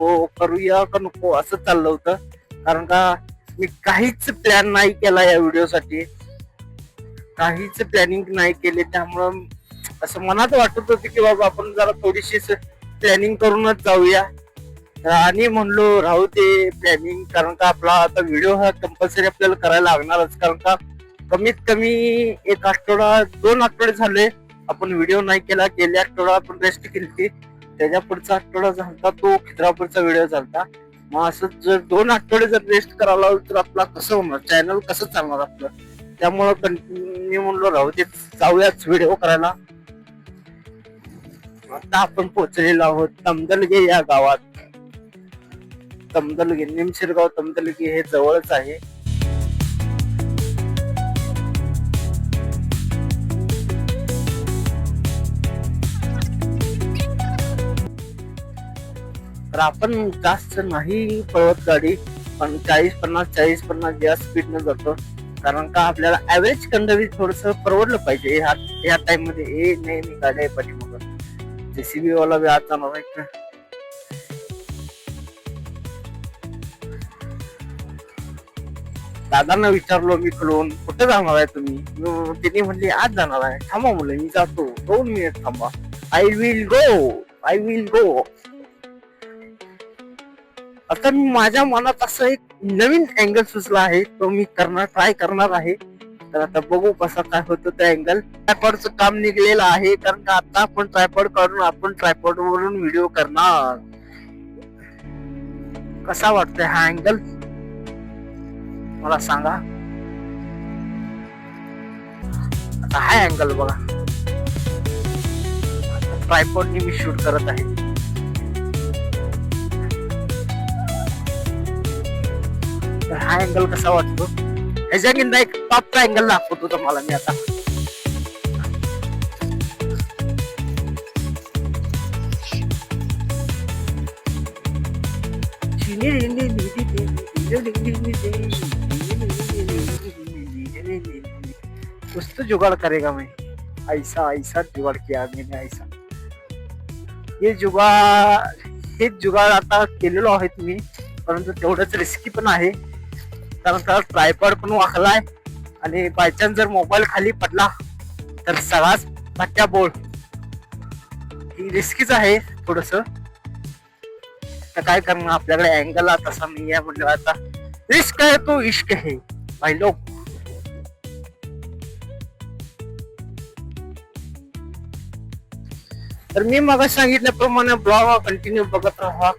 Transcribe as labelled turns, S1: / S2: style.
S1: नको, करूया का नको असं चाललं होतं. कारण का मी काहीच प्लॅन नाही केला या व्हिडिओसाठी, काहीच प्लॅनिंग नाही केले. त्यामुळं असं मनात वाटत होतं की बाबा आपण जरा थोडीशी प्लॅनिंग करूनच जाऊया. आणि म्हणलो राहू दे प्लॅनिंग, कारण का आपला आता व्हिडिओ हा कंपल्सरी आपल्याला करायला लागणारच. कारण का कमीत कमी एक आठवडा 2 आठवडे झाले आपण व्हिडिओ नाही केला. गेल्या आठवडा आपण रेस्ट केली, त्याच्या पुढचा आठवडा झाला तो खिद्रापूरचा व्हिडिओ झाला. मग असं जर 2 आठवडे जर रेस्ट करायला लागलो तर आपला कसं होणार, चॅनल कसं चालणार आपलं. त्यामुळं कंटिन्यू म्हणलो राहू दे, जाऊयाच व्हिडिओ करायला. आता आपण पोहोचलेलो आहोत तमदलगे या गावात. तमदलगे, निमशिरगाव तमदलगे हे जवळच आहे. तर आपण जास्त नाही पळवत गाडी, पण 40-50 या स्पीड न जातो. कारण का आपल्याला ऍव्हरेज कंडवी थोडस परवडलं पाहिजे या टाइम मध्ये. नाही गाडी आहे पाठीमागं, जेसीबी वाला बी आज जाणार आहे का. दादांना विचारलो मी खोलून, कुठे जाणार आहे तुम्ही. त्यांनी म्हणले आज जाणार आहे. थांबा म्हणलं, मी जातो 2 मिनिट थांबा. I will go. आता माझ्या मनात असं एक नवीन अँगल सुचला आहे, तो मी ट्राय करणार आहे. तर आता बघू कसं काय होतं त्या अँगल. ट्रायपॉडचं काम निघलेलं आहे, कारण का आता आपण ट्रायपॉड काढून आपण ट्रायपॉड वरून व्हिडिओ करणार. कसा वाटतोय हा अँगल मला सांगा. आता हा अँगल बघा, ट्रायपॉडनी मी शूट करत आहे. तर हा अँगल कसा वाटतो, ह्याच्या एक टॉपचा अँगल दाखवतो तुम्हाला मी आता. कुछ तो जुगाड़ करेगा मैं, ऐसा जुगाड़ किया मैंने ऐसा. हे जुगाड़ आता केलेलो आहे मी, परंतु तेवढंच रिस्की पण आहे. कारण का ट्रायपॉड पण वाकलाय आणि बायचान्स जर मोबाईल खाली पडला तर सगळाच भट्ट्या बोल. ही रिस्कीच आहे थोडस. तर काय करणार, आपल्याकडे अँगल तसा नाही आहे म्हटलं. आता रिस्क आहे तो इश्क आहे भाई लोक. तर मी मग सांगितल्याप्रमाणे ब्लॉग कंटिन्यू बघत राहा.